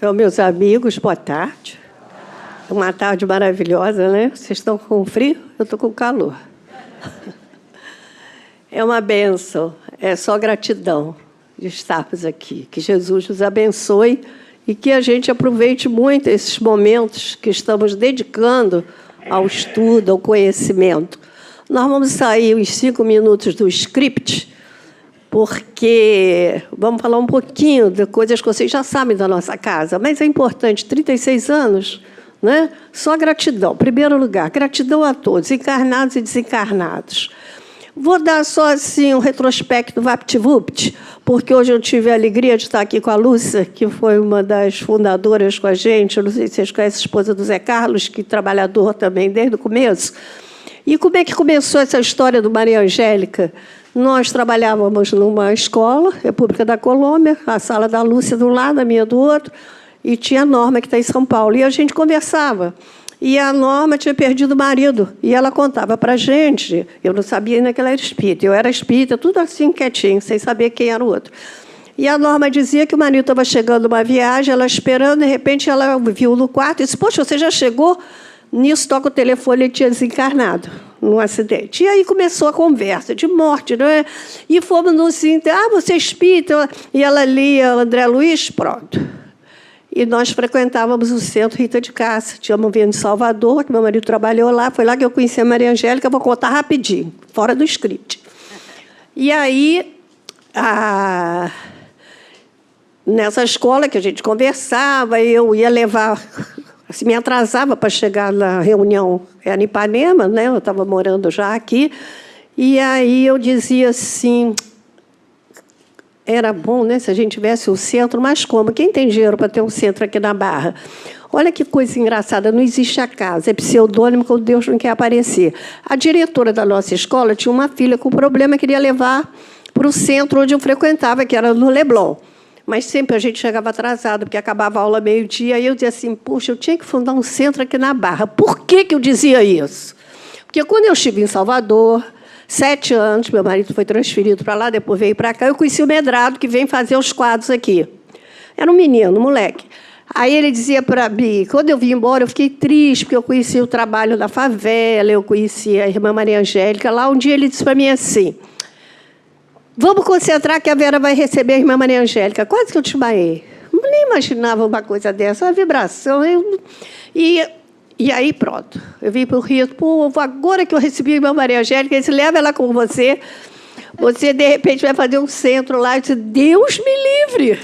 Então, meus amigos, boa tarde. Uma tarde maravilhosa, né? Vocês estão com frio? Eu estou com calor. É uma bênção, é só gratidão de estarmos aqui. Que Jesus nos abençoe e que a gente aproveite muito esses momentos que estamos dedicando ao estudo, ao conhecimento. Nós vamos sair uns 5 minutos do script, porque vamos falar um pouquinho de coisas que vocês já sabem da nossa casa, mas é importante, 36 anos, né? Só gratidão. Em primeiro lugar, gratidão a todos, encarnados e desencarnados. Vou dar só assim, um retrospecto VaptVupt, porque hoje eu tive a alegria de estar aqui com a Lúcia, que foi uma das fundadoras com a gente. Eu não sei se vocês conhecem a esposa do Zé Carlos, que é trabalhador também desde o começo. E como é que começou essa história do Maria Angélica? Nós trabalhávamos numa escola, República da Colômbia, a sala da Lúcia de um lado, a minha do outro, e tinha a Norma, que está em São Paulo. E a gente conversava. E a Norma tinha perdido o marido. E ela contava para a gente, eu não sabia ainda que ela era espírita, eu era espírita, tudo assim quietinho, sem saber quem era o outro. E a Norma dizia que o marido estava chegando numa viagem, ela esperando, de repente ela viu no quarto e disse, poxa, você já chegou? Nisso, toca o telefone, ele tinha desencarnado num acidente. E aí começou a conversa de morte, não é? E fomos no cinto, você é espírita? E ela lia André Luiz, pronto. E nós frequentávamos o Centro Rita de Cássia. Tínhamos vindo de Salvador, que meu marido trabalhou lá. Foi lá que eu conheci a Maria Angélica. Vou contar rapidinho, fora do script. E aí, nessa escola que a gente conversava, eu ia levar... Assim, me atrasava para chegar na reunião, era em Ipanema, né? Eu estava morando já aqui. E aí eu dizia assim... Era bom, né, se a gente tivesse um centro, mas como? Quem tem dinheiro para ter um centro aqui na Barra? Olha que coisa engraçada, não existe a casa, é pseudônimo quando Deus não quer aparecer. A diretora da nossa escola tinha uma filha com problema, queria levar para o centro onde eu frequentava, que era no Leblon. Mas sempre a gente chegava atrasado, porque acabava a aula meio-dia, e eu dizia assim, puxa, eu tinha que fundar um centro aqui na Barra. Por que eu dizia isso? Porque quando eu estive em Salvador... 7 anos, meu marido foi transferido para lá, depois veio para cá. Eu conheci o Medrado, que vem fazer os quadros aqui. Era um menino, um moleque. Aí ele dizia para mim, quando eu vim embora, eu fiquei triste, porque eu conheci o trabalho da favela, eu conheci a irmã Maria Angélica. Lá, um dia ele disse para mim assim, vamos concentrar que a Vera vai receber a irmã Maria Angélica. Quase que eu desmaiei. Eu nem imaginava uma coisa dessa, uma vibração. E aí, pronto. Eu vim para o Rio, agora que eu recebi a irmã Maria Angélica, ele disse, leva ela com você. Você, de repente, vai fazer um centro lá. Eu disse, Deus me livre.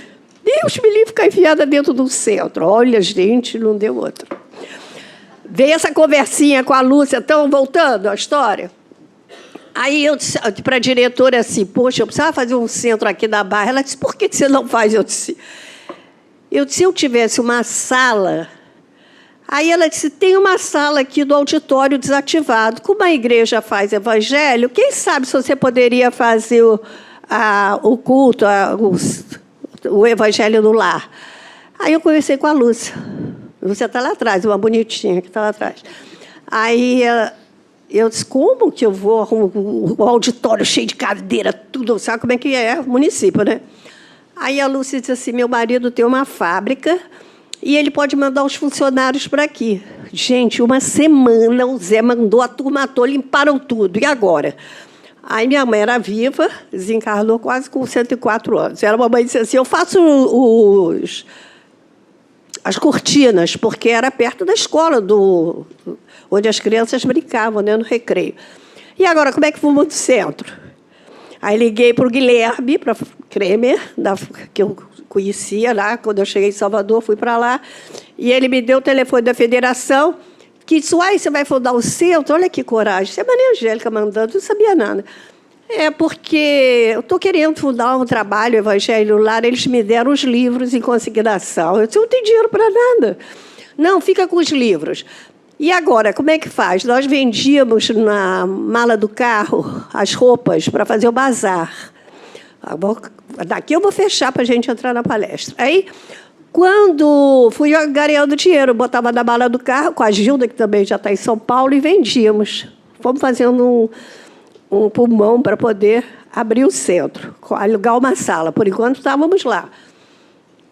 Deus me livre ficar enfiada dentro do centro. Olha, gente, não deu outra. Veio essa conversinha com a Lúcia, então, voltando à história. Aí eu disse para a diretora assim, poxa, eu precisava fazer um centro aqui na Barra. Ela disse, por que você não faz? Eu disse, se eu tivesse uma sala... Aí ela disse, tem uma sala aqui do auditório desativado. Como a igreja faz evangelho, quem sabe se você poderia fazer o culto, o evangelho no lar. Aí eu conversei com a Lúcia. Você está lá atrás, uma bonitinha que está lá atrás. Aí eu disse, como que eu vou um auditório cheio de cadeira, tudo, sabe como é que é o município, né? Aí a Lúcia disse assim, meu marido tem uma fábrica... E ele pode mandar os funcionários para aqui. Gente, uma semana o Zé mandou a turma toda, limparam tudo. E agora? Aí minha mãe era viva, desencarnou quase com 104 anos. Ela, mamãe disse assim, eu faço as cortinas, porque era perto da escola, onde as crianças brincavam, né, no recreio. E agora, como é que fomos do centro? Aí liguei para o Guilherme, para Kremer, que eu conhecia lá, quando eu cheguei em Salvador, fui para lá, e ele me deu o telefone da federação, que disse, você vai fundar um centro? Olha que coragem, você é Maria Angélica mandando, não sabia nada. É porque eu estou querendo fundar um trabalho evangelho lar, eles me deram os livros em consignação. Eu disse, eu não tenho dinheiro para nada. Não, fica com os livros. E agora, como é que faz? Nós vendíamos na mala do carro as roupas para fazer o bazar. Daqui eu vou fechar para a gente entrar na palestra. Aí, quando fui ganhando dinheiro, botava na mala do carro, com a Gilda, que também já está em São Paulo, e vendíamos. Fomos fazendo um pulmão para poder abrir o centro, alugar uma sala. Por enquanto, estávamos lá.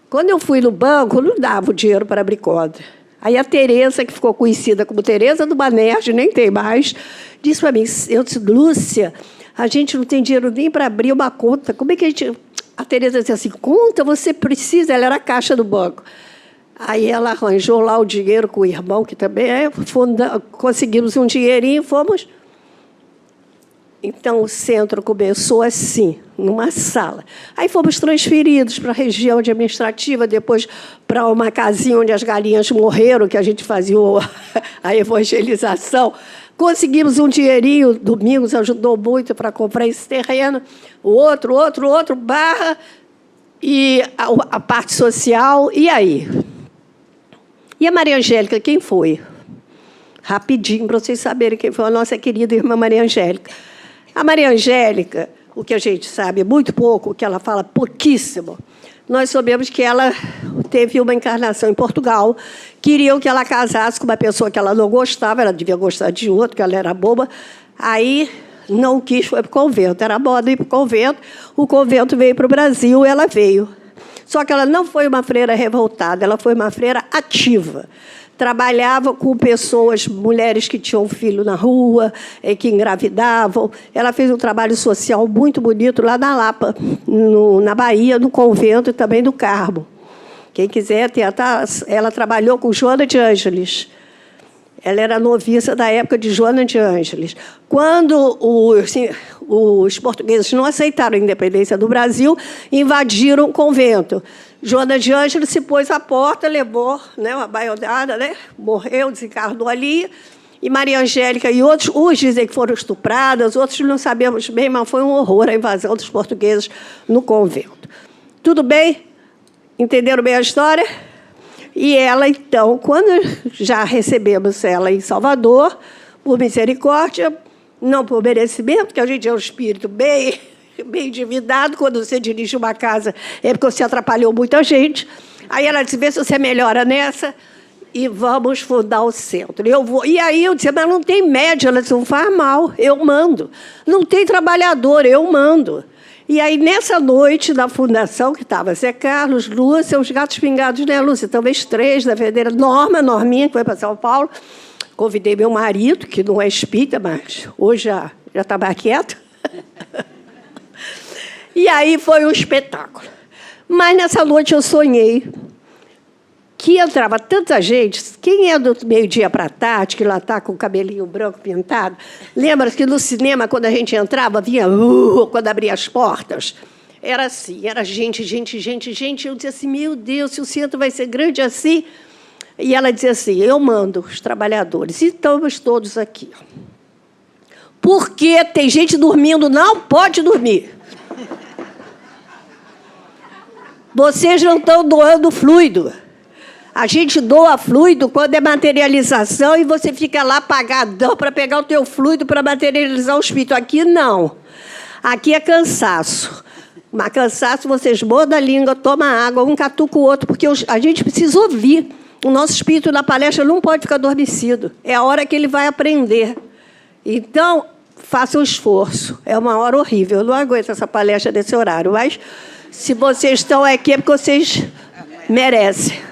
Quando eu fui no banco, não dava o dinheiro para abrir conta. Aí a Tereza, que ficou conhecida como Tereza do Banerj, nem tem mais, disse para mim, eu disse, Lúcia, a gente não tem dinheiro nem para abrir uma conta. Como é que a gente... A Tereza disse assim, conta, você precisa. Ela era a caixa do banco. Aí ela arranjou lá o dinheiro com o irmão, que também é, conseguimos um dinheirinho, fomos... Então, o centro começou assim, numa sala. Aí fomos transferidos para a região administrativa, depois para uma casinha onde as galinhas morreram, que a gente fazia a evangelização. Conseguimos um dinheirinho, Domingos ajudou muito para comprar esse terreno. O outro, barra, e a parte social. E aí? E a Maria Angélica, quem foi? Rapidinho, para vocês saberem quem foi a nossa querida irmã Maria Angélica. A Maria Angélica, o que a gente sabe muito pouco, o que ela fala pouquíssimo, nós soubemos que ela teve uma encarnação em Portugal, queriam que ela casasse com uma pessoa que ela não gostava, ela devia gostar de outro, que ela era boba, aí não quis, foi para o convento, era moda ir para o convento veio para o Brasil, ela veio. Só que ela não foi uma freira revoltada, ela foi uma freira ativa. Trabalhava com pessoas, mulheres que tinham filho na rua, que engravidavam. Ela fez um trabalho social muito bonito lá na Lapa, na Bahia, no convento e também no Carmo. Quem quiser tentar, ela trabalhou com Joana de Ângeles. Ela era noviça da época de Joana de Ângeles. Quando os portugueses não aceitaram a independência do Brasil, invadiram o convento. Joana de Ângeles se pôs à porta, levou, né, uma baianada, né, morreu, desencarnou ali. E Maria Angélica e outros, uns dizem que foram estupradas, outros não sabemos bem, mas foi um horror a invasão dos portugueses no convento. Tudo bem? Entenderam bem a história? E ela, então, quando já recebemos ela em Salvador, por misericórdia, não por merecimento, porque a gente é um espírito bem endividado, quando você dirige uma casa é porque você atrapalhou muita gente. Aí ela disse, vê se você melhora nessa e vamos fundar o centro. E aí eu disse, mas não tem média. Ela disse, não faz mal, eu mando. Não tem trabalhador, eu mando. E aí, nessa noite da fundação, que estava Zé Carlos, Lúcia, os gatos pingados, né, Lúcia? Talvez 3 da verdadeira Norminha, que foi para São Paulo. Convidei meu marido, que não é espírita, mas hoje já está mais quieto. E aí foi um espetáculo. Mas nessa noite eu sonhei que entrava tanta gente. Quem é do meio-dia para a tarde, que lá está com o cabelinho branco pintado, lembra que no cinema, quando a gente entrava, vinha quando abria as portas? Era assim, era gente. Eu dizia assim, meu Deus, se o centro vai ser grande assim. E ela dizia assim, eu mando os trabalhadores. E estamos todos aqui. Porque tem gente dormindo, não pode dormir. Vocês não estão doando fluido. A gente doa fluido quando é materialização e você fica lá pagadão para pegar o teu fluido para materializar o espírito. Aqui, não. Aqui é cansaço. Mas cansaço, vocês mordam a língua, tomam água, um catuca o outro, porque a gente precisa ouvir. O nosso espírito na palestra não pode ficar adormecido. É a hora que ele vai aprender. Então, faça um esforço. É uma hora horrível. Eu não aguento essa palestra desse horário, mas se vocês estão aqui é porque vocês merecem.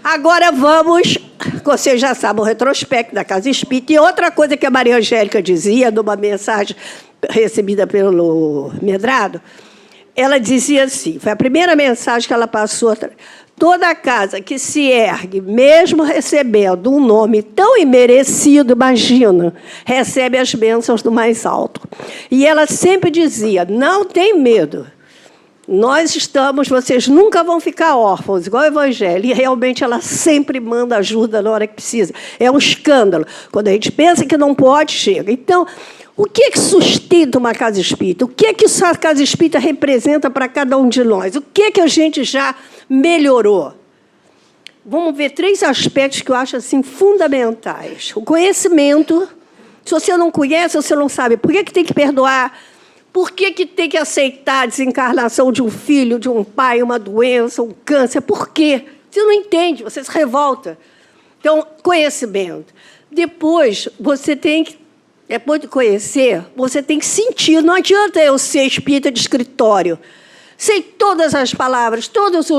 Agora vamos, vocês já sabem, o retrospecto da Casa Espírita. E outra coisa que a Maria Angélica dizia, numa mensagem recebida pelo Medrado, ela dizia assim, foi a primeira mensagem que ela passou, toda casa que se ergue, mesmo recebendo um nome tão imerecido, imagina, recebe as bênçãos do mais alto. E ela sempre dizia, não tem medo. Nós estamos, vocês nunca vão ficar órfãos, igual o Evangelho. E realmente ela sempre manda ajuda na hora que precisa. É um escândalo. Quando a gente pensa que não pode, chega. Então, o que é que sustenta uma casa espírita? O que é que essa casa espírita representa para cada um de nós? O que é que a gente já melhorou? Vamos ver 3 aspectos que eu acho assim, fundamentais. O conhecimento. Se você não conhece, você não sabe. Por que tem que perdoar? Por que tem que aceitar a desencarnação de um filho, de um pai, uma doença, um câncer? Por quê? Você não entende, você se revolta. Então, conhecimento. Depois, você tem que, depois de conhecer, você tem que sentir. Não adianta eu ser espírita de escritório. sei todas as palavras, todas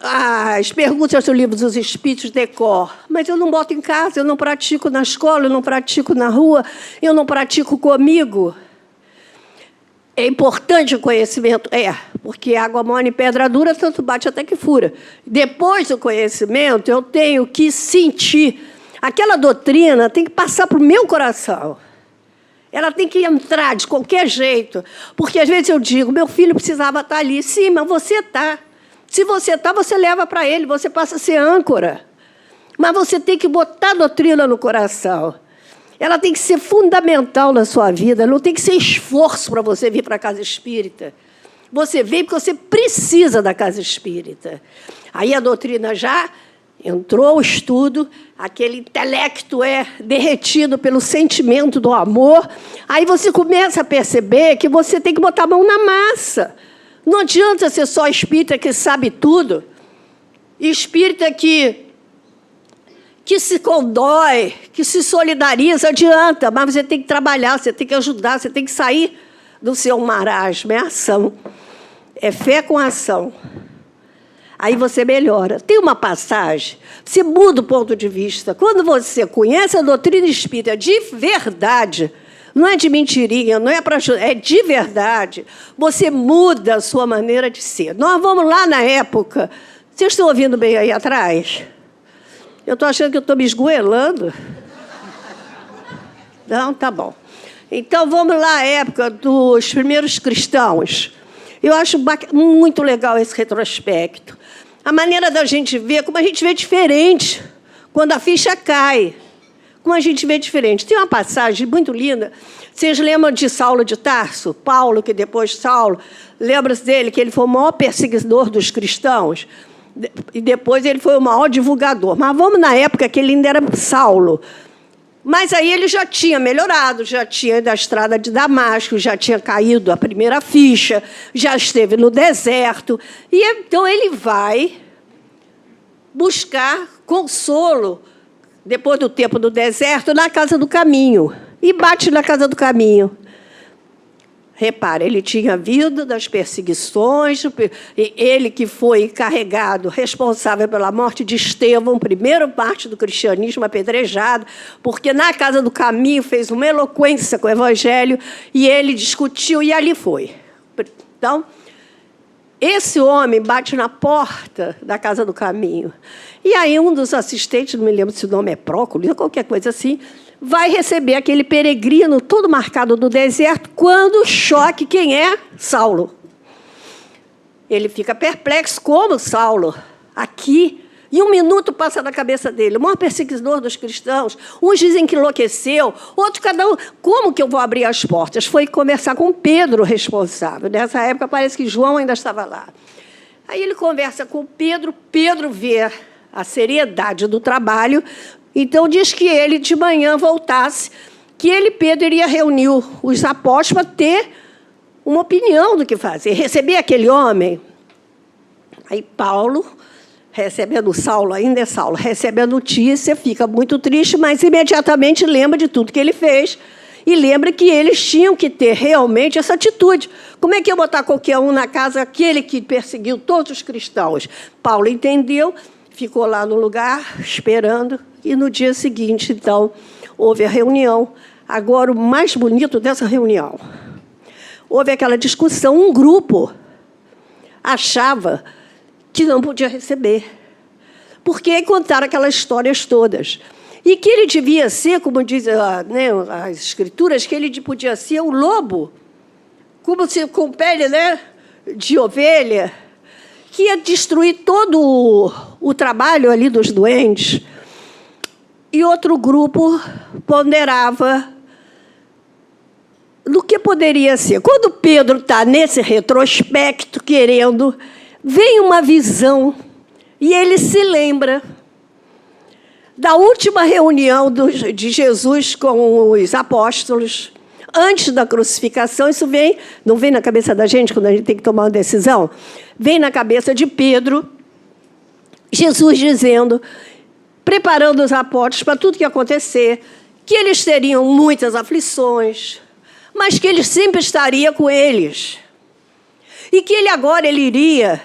as perguntas do livro dos Espíritos de cor, mas eu não boto em casa, eu não pratico na escola, eu não pratico na rua, eu não pratico comigo. É importante o conhecimento? É, porque água mole e pedra dura, tanto bate até que fura. Depois do conhecimento, eu tenho que sentir. Aquela doutrina tem que passar para o meu coração. Ela tem que entrar de qualquer jeito. Porque, às vezes, eu digo, meu filho precisava estar ali. Sim, mas você está. Se você está, você leva para ele, você passa a ser âncora. Mas você tem que botar a doutrina no coração. Ela tem que ser fundamental na sua vida, não tem que ser esforço para você vir para a casa espírita. Você vem porque você precisa da casa espírita. Aí a doutrina já entrou o estudo, aquele intelecto é derretido pelo sentimento do amor. Aí você começa a perceber que você tem que botar a mão na massa. Não adianta ser só espírita que sabe tudo, espírita que se condói, que se solidariza, adianta, mas você tem que trabalhar, você tem que ajudar, você tem que sair do seu marasmo. É ação, é fé com ação. Aí você melhora. Tem uma passagem, você muda o ponto de vista. Quando você conhece a doutrina espírita de verdade, não é de mentirinha, não é para ajudar, é de verdade, você muda a sua maneira de ser. Nós vamos lá na época. Vocês estão ouvindo bem aí atrás? Eu estou achando que eu estou me esgoelando. Não, tá bom. Então, vamos lá à época dos primeiros cristãos. Eu acho muito legal esse retrospecto. A maneira da gente ver, como a gente vê diferente quando a ficha cai. Como a gente vê diferente. Tem uma passagem muito linda. Vocês lembram de Saulo de Tarso? Paulo, que depois Saulo. Lembra-se dele, que ele foi o maior perseguidor dos cristãos? E depois ele foi o maior divulgador. Mas vamos na época que ele ainda era Saulo. Mas aí ele já tinha melhorado, já tinha ido à estrada de Damasco, já tinha caído a primeira ficha, já esteve no deserto. E então ele vai buscar consolo, depois do tempo do deserto, na Casa do Caminho. E bate na Casa do Caminho. Repara, ele tinha vindo das perseguições, ele que foi encarregado, responsável pela morte de Estevão, primeiro parte do cristianismo apedrejado, porque na Casa do Caminho fez uma eloquência com o Evangelho, e ele discutiu, e ali foi. Então, esse homem bate na porta da Casa do Caminho. E aí um dos assistentes, não me lembro se o nome é Próculo, qualquer coisa assim, vai receber aquele peregrino todo marcado do deserto, quando choque quem é? Saulo. Ele fica perplexo, como Saulo? Aqui, em um minuto passa na cabeça dele, o maior perseguidor dos cristãos. Uns dizem que enlouqueceu, outros cada um. Como que eu vou abrir as portas? Foi conversar com Pedro, responsável. Nessa época parece que João ainda estava lá. Aí ele conversa com Pedro, Pedro vê a seriedade do trabalho. Então, diz que ele, de manhã, voltasse, que ele, Pedro, iria reunir os apóstolos para ter uma opinião do que fazer, receber aquele homem. Aí Paulo, recebendo Saulo, ainda é Saulo, recebe a notícia, fica muito triste, mas imediatamente lembra de tudo que ele fez e lembra que eles tinham que ter realmente essa atitude. Como é que eu botar qualquer um na casa, aquele que perseguiu todos os cristãos? Paulo entendeu, ficou lá no lugar, esperando, e no dia seguinte, então, houve a reunião. Agora, o mais bonito dessa reunião, houve aquela discussão, um grupo achava que não podia receber, porque contaram aquelas histórias todas. E que ele devia ser, como dizem as escrituras, que ele podia ser o lobo, como se, com pele, de ovelha, que ia destruir todo o trabalho ali dos doentes. E outro grupo ponderava no que poderia ser. Quando Pedro está nesse retrospecto, querendo, vem uma visão, e ele se lembra da última reunião de Jesus com os apóstolos, antes da crucificação. Isso não vem na cabeça da gente quando a gente tem que tomar uma decisão? Vem na cabeça de Pedro, Jesus dizendo, preparando os apóstolos para tudo que ia acontecer, que eles teriam muitas aflições, mas que ele sempre estaria com eles. E que ele iria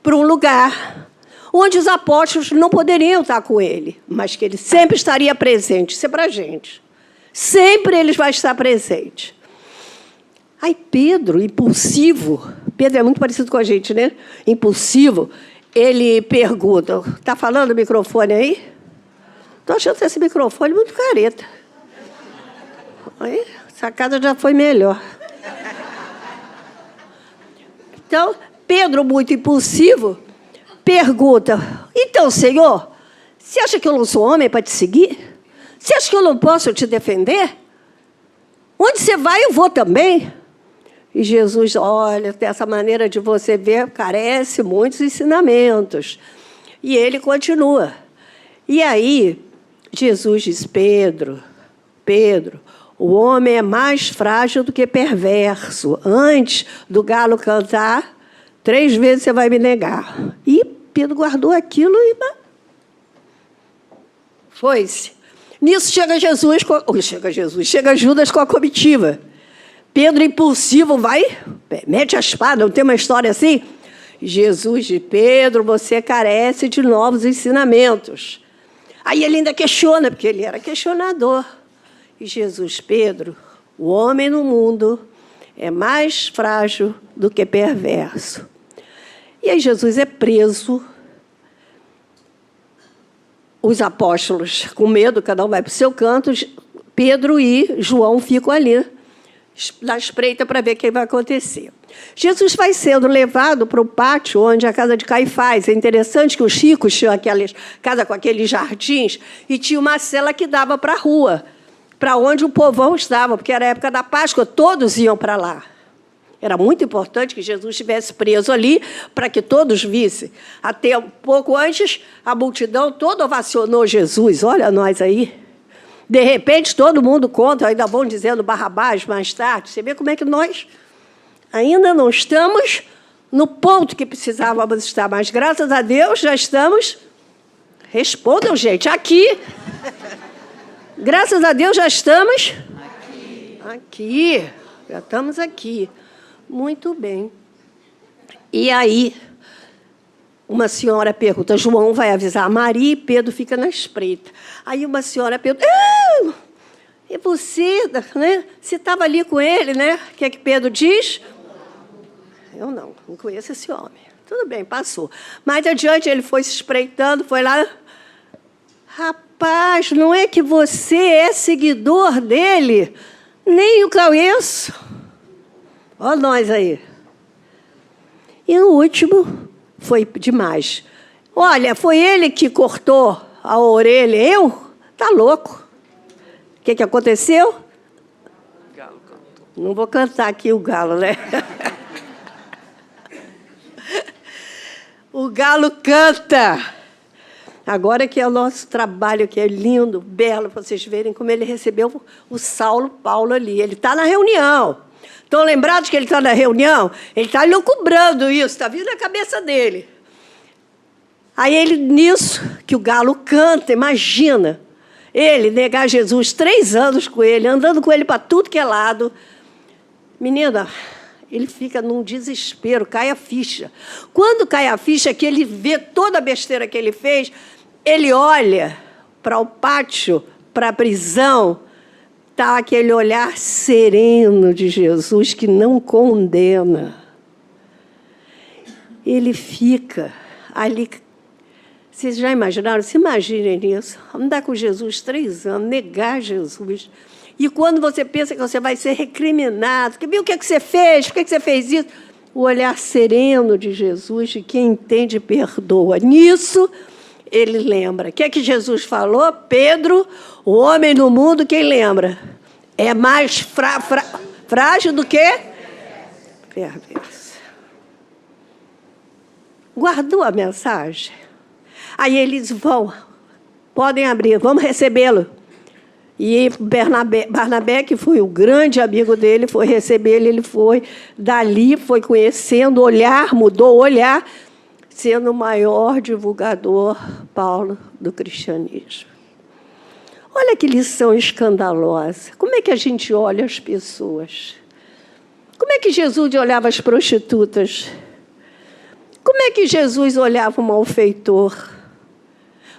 para um lugar onde os apóstolos não poderiam estar com ele, mas que ele sempre estaria presente. Isso é para a gente. Sempre ele vai estar presente. Aí Pedro, impulsivo, Pedro é muito parecido com a gente, né? Impulsivo, ele pergunta, está falando o microfone aí? Estou achando esse microfone muito careta. Aí, essa casa já foi melhor. Então, Pedro, muito impulsivo, pergunta, então, Senhor, você acha que eu não sou homem para te seguir? Você acha que eu não posso te defender? Onde você vai, eu vou também. E Jesus, olha, dessa maneira de você ver, carece muitos ensinamentos. E ele continua. E aí, Jesus diz, Pedro, o homem é mais frágil do que perverso. Antes do galo cantar, 3 vezes você vai me negar. E Pedro guardou aquilo e foi-se. Nisso chega Judas com a comitiva. Pedro, impulsivo, vai, mete a espada, não tem uma história assim? Jesus diz, Pedro, você carece de novos ensinamentos. Aí ele ainda questiona, porque ele era questionador. E Jesus, Pedro, o homem no mundo é mais frágil do que perverso. E aí Jesus é preso. Os apóstolos, com medo, cada um vai para o seu canto. Pedro e João ficam ali, na espreita, para ver o que vai acontecer. Jesus vai sendo levado para o pátio, onde é a casa de Caifás. É interessante que os ricos tinham aquelas casas com aqueles jardins, e tinha uma cela que dava para a rua, para onde o povão estava, porque era a época da Páscoa, todos iam para lá. Era muito importante que Jesus estivesse preso ali, para que todos vissem. Até um pouco antes, a multidão toda ovacionou Jesus. Olha nós aí. De repente, todo mundo conta, ainda vão dizendo Barrabás mais tarde. Você vê como é que nós ainda não estamos no ponto que precisávamos estar, mas, graças a Deus, já estamos... Respondam, gente, aqui. Graças a Deus, já estamos... Aqui. Já estamos aqui. Muito bem. E aí, uma senhora pergunta, João vai avisar a Maria e Pedro fica na espreita. Aí uma senhora pergunta, e você, né? Você estava ali com ele, né? O que é que Pedro diz? Eu não conheço esse homem. Tudo bem, passou. Mais adiante ele foi se espreitando, foi lá. Rapaz, não é que você é seguidor dele? Nem o conheço. Olha nós aí. E no último, foi demais. Olha, foi ele que cortou a orelha. Eu? Tá louco. O que aconteceu? O galo cantou. Não vou cantar aqui o galo, né? O galo canta. Agora que é o nosso trabalho, que é lindo, belo, para vocês verem como ele recebeu o Saulo Paulo ali. Ele está na reunião. Estão lembrados que ele está na reunião? Ele está lucubrando isso, está vindo na cabeça dele. Aí ele, nisso, que o galo canta, imagina, ele negar Jesus 3 anos com ele, andando com ele para tudo que é lado. Menina, ele fica num desespero, cai a ficha. Quando cai a ficha, que ele vê toda a besteira que ele fez, ele olha para o pátio, para a prisão, está aquele olhar sereno de Jesus que não condena. Ele fica ali. Vocês já imaginaram? Se imaginem isso. Andar com Jesus 3 anos, negar Jesus. E quando você pensa que você vai ser recriminado, que viu o que você fez, por que você fez isso? O olhar sereno de Jesus, de quem entende e perdoa. Nisso, ele lembra. O que é que Jesus falou? Pedro, o homem no mundo, quem lembra? É mais frágil do que perverso. Guardou a mensagem? Aí eles podem abrir, vamos recebê-lo. E Barnabé, que foi o grande amigo dele, foi receber ele foi dali, foi conhecendo, mudou o olhar, sendo o maior divulgador, Paulo, do cristianismo. Olha que lição escandalosa. Como é que a gente olha as pessoas? Como é que Jesus olhava as prostitutas? Como é que Jesus olhava o malfeitor?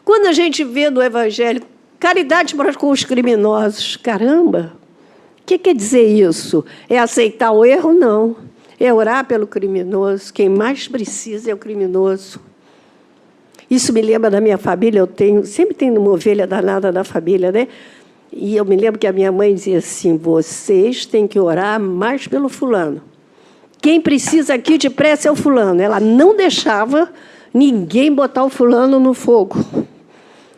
Quando a gente vê no Evangelho, caridade para com os criminosos, caramba, o que quer dizer isso? É aceitar o erro? Não. É orar pelo criminoso. Quem mais precisa é o criminoso. Isso me lembra da minha família. Sempre tenho uma ovelha danada da família, né? E eu me lembro que a minha mãe dizia assim: vocês têm que orar mais pelo fulano. Quem precisa aqui depressa é o fulano. Ela não deixava ninguém botar o fulano no fogo.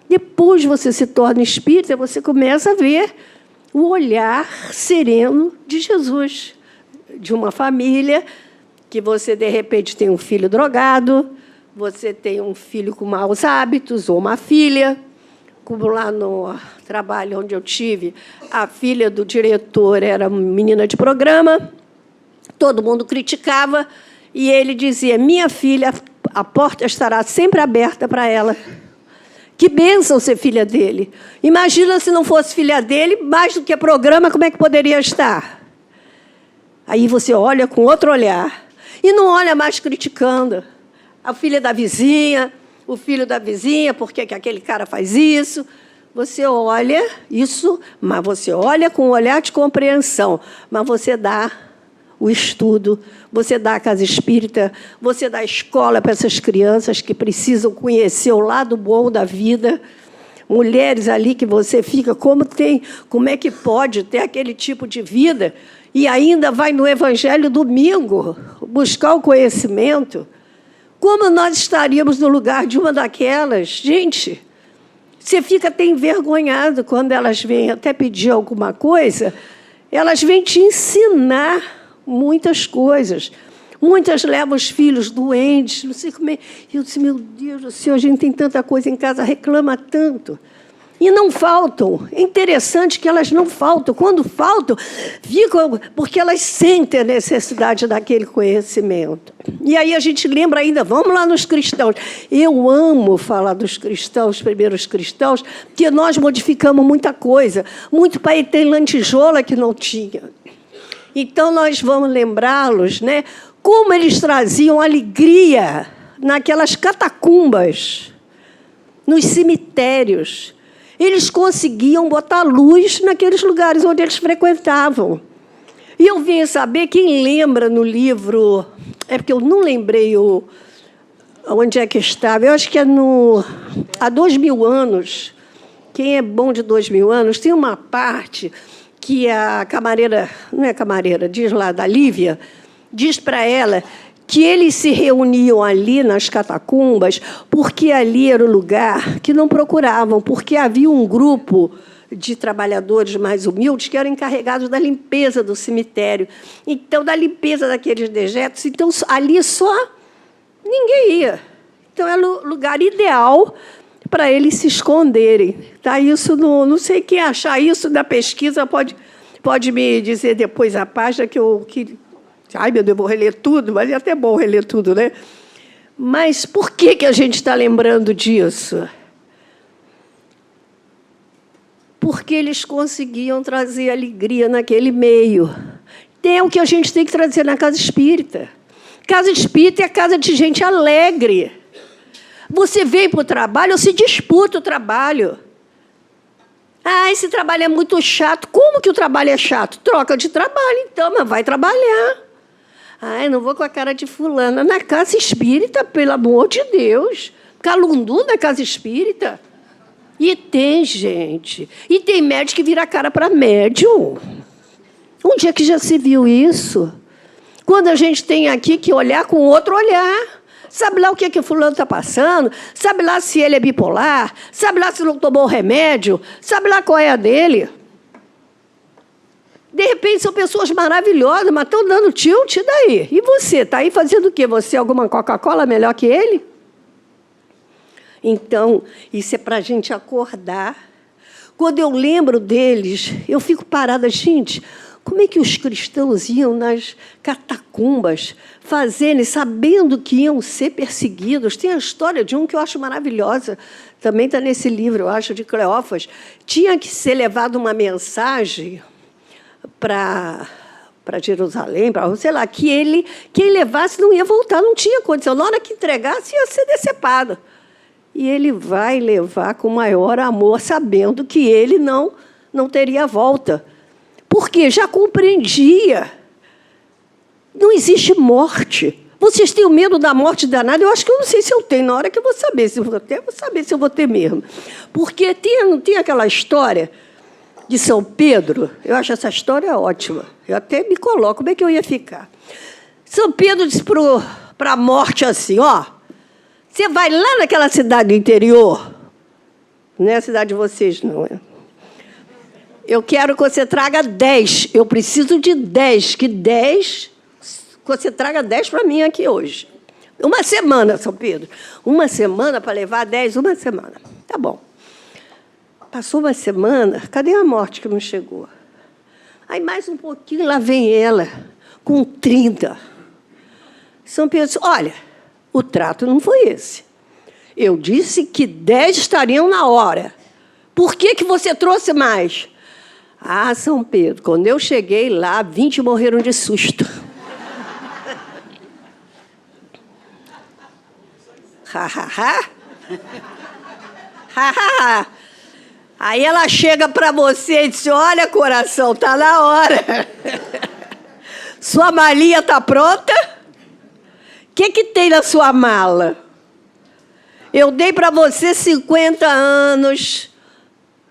Depois você se torna espírita, você começa a ver o olhar sereno de Jesus, de uma família que você, de repente, tem um filho drogado, você tem um filho com maus hábitos, ou uma filha, como lá no trabalho onde eu tive, a filha do diretor era menina de programa, todo mundo criticava, e ele dizia: minha filha, a porta estará sempre aberta para ela. Que bênção ser filha dele. Imagina se não fosse filha dele, mais do que programa, como é que poderia estar? Aí você olha com outro olhar. E não olha mais criticando. A filha da vizinha, o filho da vizinha, por que aquele cara faz isso? Você olha isso, mas você olha com um olhar de compreensão. Mas você dá o estudo, você dá a casa espírita, você dá a escola para essas crianças que precisam conhecer o lado bom da vida. Mulheres ali que você fica, como é que pode ter aquele tipo de vida e ainda vai no Evangelho domingo buscar o conhecimento? Como nós estaríamos no lugar de uma daquelas? Gente, você fica até envergonhado quando elas vêm até pedir alguma coisa, elas vêm te ensinar muitas coisas. Muitas levam os filhos doentes, não sei como é. Eu disse: meu Deus do céu, a gente tem tanta coisa em casa, reclama tanto. E não faltam. É interessante que elas não faltam. Quando faltam, ficam porque elas sentem a necessidade daquele conhecimento. E aí a gente lembra ainda, vamos lá nos cristãos. Eu amo falar dos cristãos, primeiros cristãos, que nós modificamos muita coisa. Muito pai tem lantijola que não tinha. Então, nós vamos lembrá-los, né, como eles traziam alegria naquelas catacumbas, nos cemitérios. Eles conseguiam botar luz naqueles lugares onde eles frequentavam. E eu vim saber, quem lembra no livro... É porque eu não lembrei onde é que estava. Eu acho que é há 2000 anos. Quem é bom de 2000 anos, tem uma parte que a camareira, não é camareira, diz lá, da Lívia, diz para ela que eles se reuniam ali nas catacumbas porque ali era o lugar que não procuravam, porque havia um grupo de trabalhadores mais humildes que eram encarregados da limpeza do cemitério, então, da limpeza daqueles dejetos. Então, ali só ninguém ia. Então, era o lugar ideal para eles se esconderem. Tá? Isso não sei quem achar isso da pesquisa, pode me dizer depois a página que eu... Ai, meu Deus, eu vou reler tudo, mas é até bom reler tudo, né? Mas por que a gente está lembrando disso? Porque eles conseguiam trazer alegria naquele meio. É o que a gente tem que trazer na casa espírita. Casa espírita é casa de gente alegre. Você vem para o trabalho, ou se disputa o trabalho. Ah, esse trabalho é muito chato. Como que o trabalho é chato? Troca de trabalho, então, mas vai trabalhar. Ai, não vou com a cara de fulana. Na casa espírita, pelo amor de Deus. Calundu na casa espírita. E tem, gente. E tem médico que vira a cara para médium. Onde é que já se viu isso? Quando a gente tem aqui que olhar com outro olhar. Sabe lá o que o fulano está passando? Sabe lá se ele é bipolar? Sabe lá se não tomou remédio? Sabe lá qual é a dele? De repente, são pessoas maravilhosas, mas estão dando tilt, e daí? E você? Está aí fazendo o quê? Você é alguma Coca-Cola melhor que ele? Então, isso é para a gente acordar. Quando eu lembro deles, eu fico parada. Gente, como é que os cristãos iam nas catacumbas, fazendo, sabendo que iam ser perseguidos? Tem a história de um que eu acho maravilhosa, também está nesse livro, eu acho, de Cleófas. Tinha que ser levada uma mensagem para para Jerusalém, para sei lá, que ele, quem levasse não ia voltar, não tinha condição. Na hora que entregasse, ia ser decepado. E ele vai levar com maior amor, sabendo que ele não teria volta. Porque já compreendia. Não existe morte. Vocês têm medo da morte danada? Eu acho que eu não sei se eu tenho. Na hora que eu vou saber se eu vou ter, eu vou saber se eu vou ter mesmo. Porque não tem aquela história de São Pedro? Eu acho essa história ótima. Eu até me coloco, como é que eu ia ficar? São Pedro disse para a morte assim, ó, você vai lá naquela cidade do interior, não é a cidade de vocês, não é? Eu quero que você traga 10. Eu preciso de 10. Que você traga 10 para mim aqui hoje. Uma semana, São Pedro. Uma semana para levar 10, uma semana. Tá bom. Passou uma semana, cadê a morte que não chegou? Aí, mais um pouquinho, lá vem ela, com 30. São Pedro disse, olha, o trato não foi esse. Eu disse que 10 estariam na hora. Por que você trouxe mais? Ah, São Pedro, quando eu cheguei lá, 20 morreram de susto. Aí ela chega para você e diz, olha, coração, está na hora. Sua malinha está pronta? O que tem na sua mala? Eu dei para você 50 anos.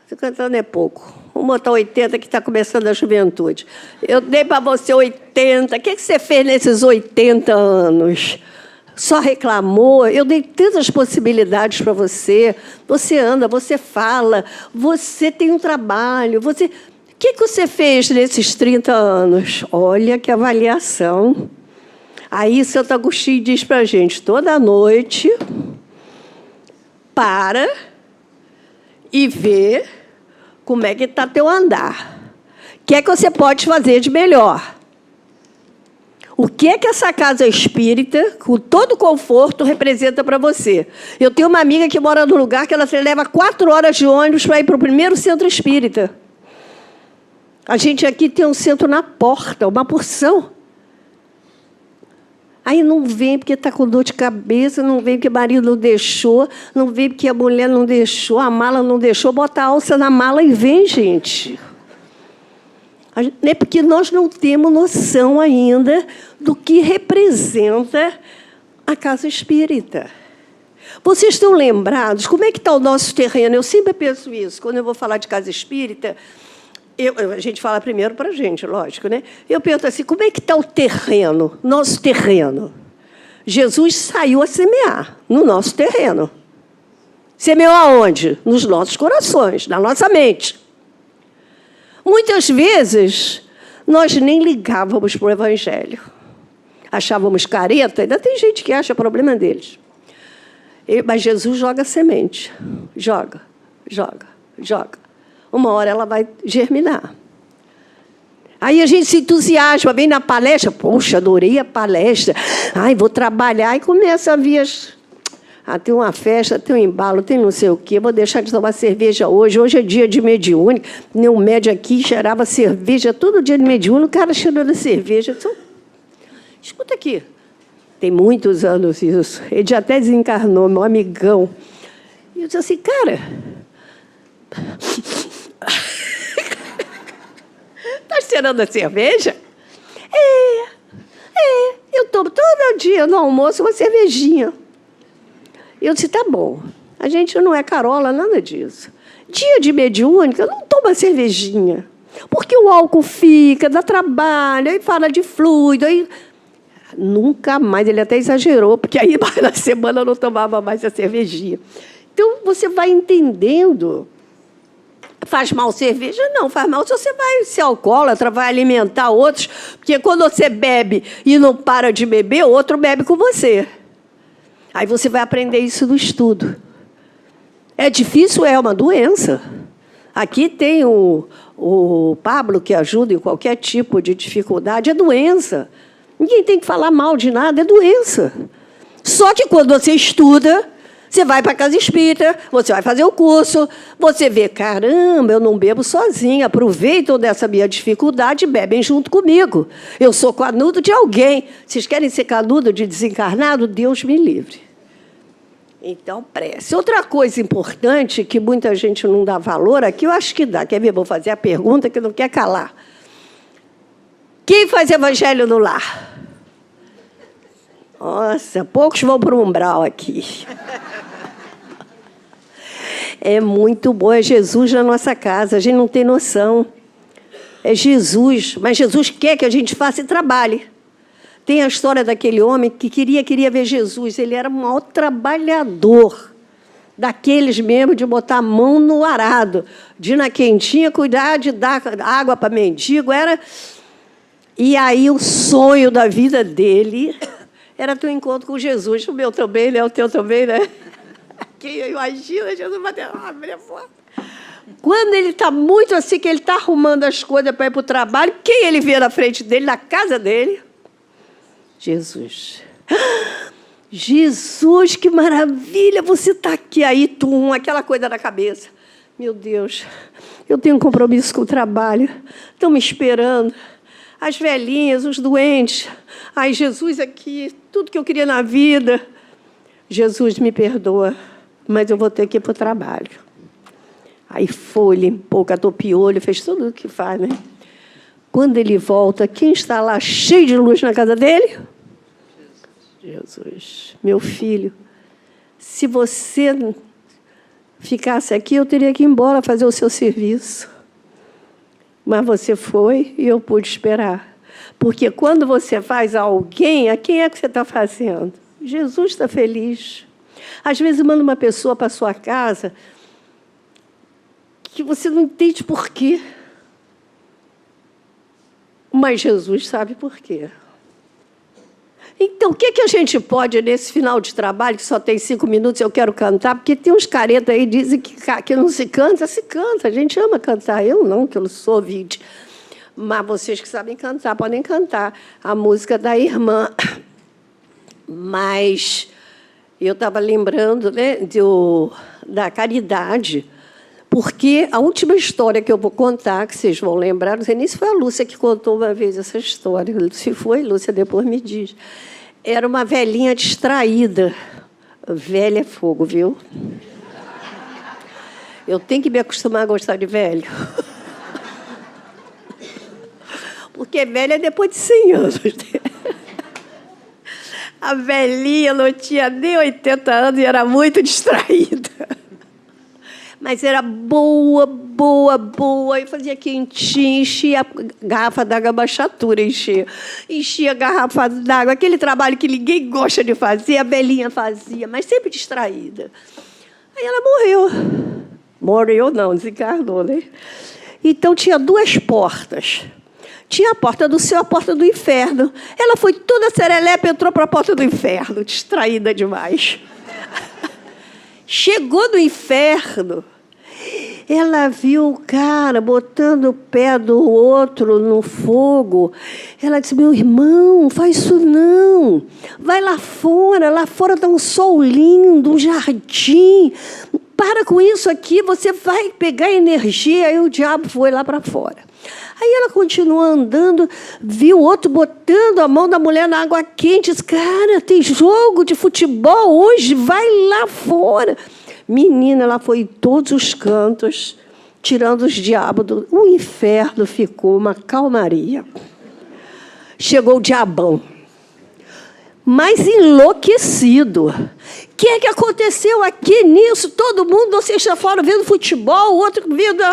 50 anos é pouco. Vamos botar 80, que está começando a juventude. Eu dei para você 80. O que você fez nesses 80 anos? Só reclamou? Eu dei tantas possibilidades para você. Você anda, você fala, você tem um trabalho. O que você fez nesses 30 anos? Olha que avaliação. Aí Santo Agostinho diz para a gente, toda noite, para e vê como é que está teu andar. O que é que você pode fazer de melhor? O que é que essa casa espírita, com todo conforto, representa para você? Eu tenho uma amiga que mora num lugar que ela leva 4 horas de ônibus para ir para o primeiro centro espírita. A gente aqui tem um centro na porta, uma porção. Aí não vem porque está com dor de cabeça, não vem porque o marido não deixou, não vem porque a mulher não deixou, a mala não deixou, bota a alça na mala e vem, gente. É porque nós não temos noção ainda do que representa a casa espírita. Vocês estão lembrados? Como é que está o nosso terreno? Eu sempre penso isso. Quando eu vou falar de casa espírita, a gente fala primeiro para a gente, lógico, né? Eu penso assim, como é que está o terreno, nosso terreno? Jesus saiu a semear no nosso terreno. Semeou aonde? Nos nossos corações, na nossa mente. Muitas vezes, nós nem ligávamos para o Evangelho. Achávamos careta, ainda tem gente que acha problema deles. Mas Jesus joga semente. Joga, joga, joga. Uma hora ela vai germinar. Aí a gente se entusiasma, vem na palestra. Poxa, adorei a palestra. Ai, vou trabalhar. E começa a vir tem uma festa, tem um embalo, tem não sei o quê. Vou deixar de tomar cerveja hoje. Hoje é dia de mediúnica. Um médio aqui cheirava cerveja. Todo dia de mediúnica, o cara cheirando cerveja. Escuta aqui. Tem muitos anos isso. Ele já até desencarnou, meu amigão. E eu disse assim, cara... Está cheirando a cerveja? Eu tomo todo dia no almoço uma cervejinha. Eu disse, tá bom, a gente não é carola, nada disso. Dia de mediúnica, não toma cervejinha. Porque o álcool fica, dá trabalho, aí fala de fluido, aí... Nunca mais, ele até exagerou, porque aí na semana eu não tomava mais a cervejinha. Então, você vai entendendo... Faz mal cerveja? Não, faz mal se você vai ser alcoólatra, vai alimentar outros, porque quando você bebe e não para de beber, outro bebe com você. Aí você vai aprender isso no estudo. É difícil? É uma doença. Aqui tem o Pablo, que ajuda em qualquer tipo de dificuldade, é doença. Ninguém tem que falar mal de nada, é doença. Só que quando você estuda, Você vai para a casa espírita, você vai fazer o curso, você vê, caramba, eu não bebo sozinha, aproveitam dessa minha dificuldade e bebem junto comigo. Eu sou canudo de alguém. Vocês querem ser canudo de desencarnado? Deus me livre. Então, prece. Outra coisa importante que muita gente não dá valor aqui, eu acho que dá. Quer ver? Vou fazer a pergunta que não quer calar. Quem faz evangelho no lar? Nossa, poucos vão para o umbral aqui. É muito bom, é Jesus na nossa casa, a gente não tem noção. É Jesus, mas Jesus quer que a gente faça e trabalhe. Tem a história daquele homem que queria ver Jesus, ele era um maior trabalhador, daqueles mesmo de botar a mão no arado, de ir na quentinha, cuidar de dar água para mendigo, era... E aí o sonho da vida dele era ter um encontro com Jesus. O meu também, né? O teu também, né? Quem imagina Jesus bater lá, abrir a porta. Quando ele está muito assim, que ele está arrumando as coisas para ir para o trabalho, quem ele vê na frente dele, na casa dele? Jesus. Jesus, que maravilha, você está aqui. Aí, aquela coisa na cabeça. Meu Deus, eu tenho um compromisso com o trabalho. Estão me esperando. As velhinhas, os doentes. Ai, Jesus aqui, tudo que eu queria na vida. Jesus, me perdoa, mas eu vou ter que ir para o trabalho. Aí foi, limpou, catou piolho, fez tudo o que faz, né? Quando ele volta, quem está lá cheio de luz na casa dele? Jesus. Meu filho, se você ficasse aqui, eu teria que ir embora fazer o seu serviço. Mas você foi e eu pude esperar. Porque quando você faz a alguém, a quem é que você está fazendo? Jesus está feliz. Às vezes manda uma pessoa para a sua casa que você não entende por quê. Mas Jesus sabe por quê. Então, o que a gente pode, nesse final de trabalho, que só tem 5 minutos, eu quero cantar, porque tem uns caretas aí que dizem que não se canta, a gente ama cantar. Eu não, que eu não sou ouvinte. Mas vocês que sabem cantar, podem cantar a música da irmã. Mas eu estava lembrando, né, da caridade, porque a última história que eu vou contar, que vocês vão lembrar, não sei nem se foi a Lúcia que contou uma vez essa história. Se foi, Lúcia, depois me diz. Era uma velhinha distraída. Velha é fogo, viu? Eu tenho que me acostumar a gostar de velho. Porque velha é depois de 100 anos. A velhinha não tinha nem 80 anos e era muito distraída. Mas era boa, boa, boa. E fazia quentinho, enchia a garrafa d'água, baixatura, enchia a garrafa d'água. Aquele trabalho que ninguém gosta de fazer, a velhinha fazia, mas sempre distraída. Aí ela morreu. Morreu não, desencarnou, né? Então tinha 2 portas. Tinha a porta do céu, a porta do inferno. Ela foi toda serelepe, entrou para a porta do inferno, distraída demais. Chegou no inferno, ela viu o cara botando o pé do outro no fogo. Ela disse, meu irmão, faz isso não. Vai lá fora está um sol lindo, um jardim. Para com isso aqui, você vai pegar energia. Aí o diabo foi lá para fora. Aí ela continuou andando, viu o outro botando a mão da mulher na água quente. Disse, cara, tem jogo de futebol hoje, vai lá fora. Menina, ela foi em todos os cantos, tirando os diabos. O inferno ficou uma calmaria. Chegou o diabão, mas enlouquecido. O que é que aconteceu aqui nisso? Todo mundo, vocês estão fora vendo futebol, o outro vendo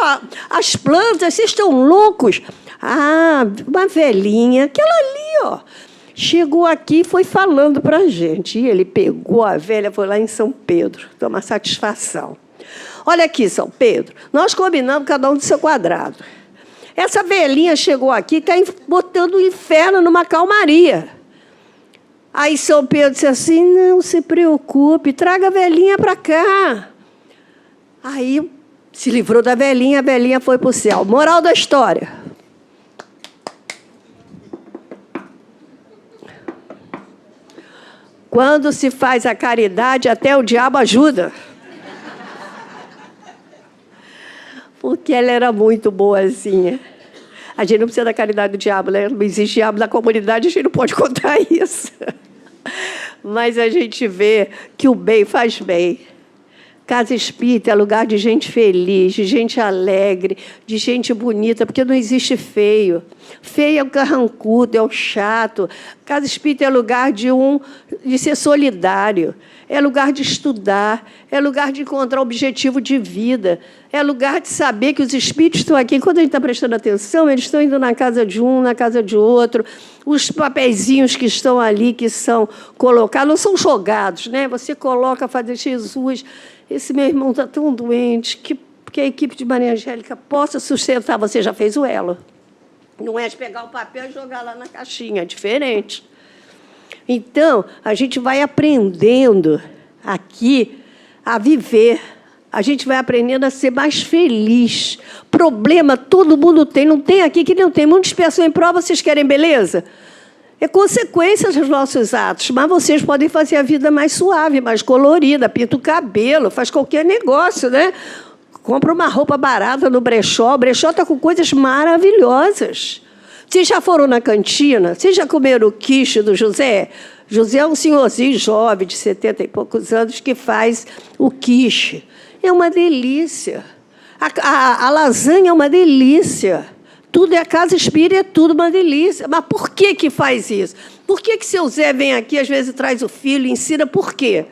as plantas, vocês estão loucos. Ah, uma velhinha, aquela ali, ó. Chegou aqui e foi falando para a gente. E ele pegou a velha, foi lá em São Pedro, tomar satisfação. Olha aqui, São Pedro, nós combinamos cada um do seu quadrado. Essa velhinha chegou aqui e está botando o inferno numa calmaria. Aí São Pedro disse assim, não se preocupe, traga a velhinha para cá. Aí se livrou da velhinha, a velhinha foi para o céu. Moral da história. Quando se faz a caridade, até o diabo ajuda. Porque ela era muito boazinha. A gente não precisa da caridade do diabo, né? Não existe diabo na comunidade, a gente não pode contar isso. Mas a gente vê que o bem faz bem. Casa espírita é lugar de gente feliz, de gente alegre, de gente bonita, porque não existe feio. Feio é o carrancudo, é o chato. Casa espírita é lugar de ser solidário, é lugar de estudar, é lugar de encontrar objetivo de vida, é lugar de saber que os espíritos estão aqui. Quando a gente está prestando atenção, eles estão indo na casa de um, na casa de outro. Os papeizinhos que estão ali, que são colocados, não são jogados, né? Você coloca, faz Jesus... Esse meu irmão está tão doente que a equipe de Maria Angélica possa sustentar. Você já fez o elo. Não é de pegar o papel e jogar lá na caixinha, é diferente. Então, a gente vai aprendendo aqui a viver. A gente vai aprendendo a ser mais feliz. Problema todo mundo tem. Não tem aqui que não tem. Muitas pessoas em prova, vocês querem beleza? É consequência dos nossos atos, mas vocês podem fazer a vida mais suave, mais colorida, pinta o cabelo, faz qualquer negócio, né? Compra uma roupa barata no brechó. O brechó está com coisas maravilhosas. Vocês já foram na cantina? Vocês já comeram o quiche do José? José é um senhorzinho jovem, de 70 e poucos anos, que faz o quiche. É uma delícia. A lasanha é uma delícia. Tudo é a casa espírita, é tudo uma delícia. Mas por que faz isso? Por que seu Zé vem aqui, às vezes traz o filho, ensina? Por quê?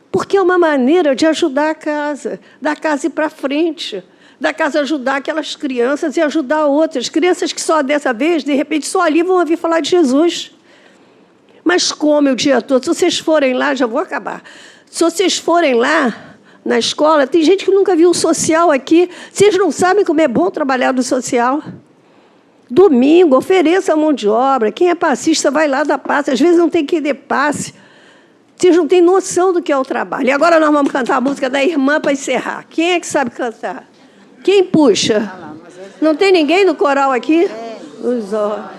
Porque é uma maneira de ajudar a casa, da casa ir para frente, da casa ajudar aquelas crianças e ajudar outras. Crianças que só dessa vez, de repente, só ali vão ouvir falar de Jesus. Mas come o dia todo. Se vocês forem lá, já vou acabar. Se vocês forem lá, na escola, tem gente que nunca viu o social aqui. Vocês não sabem como é bom trabalhar no social. Domingo, ofereça a mão de obra. Quem é passista vai lá dar passe. Às vezes não tem que dar passe. Vocês não têm noção do que é o trabalho. E agora nós vamos cantar a música da irmã para encerrar. Quem é que sabe cantar? Quem puxa? Não tem ninguém no coral aqui? Os olhos.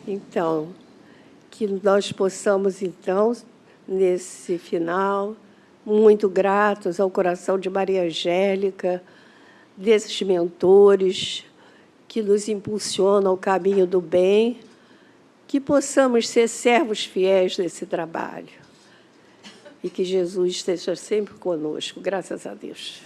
Então, que nós possamos, então, nesse final, muito gratos ao coração de Maria Angélica, desses mentores que nos impulsionam ao caminho do bem, que possamos ser servos fiéis desse trabalho e que Jesus esteja sempre conosco, graças a Deus.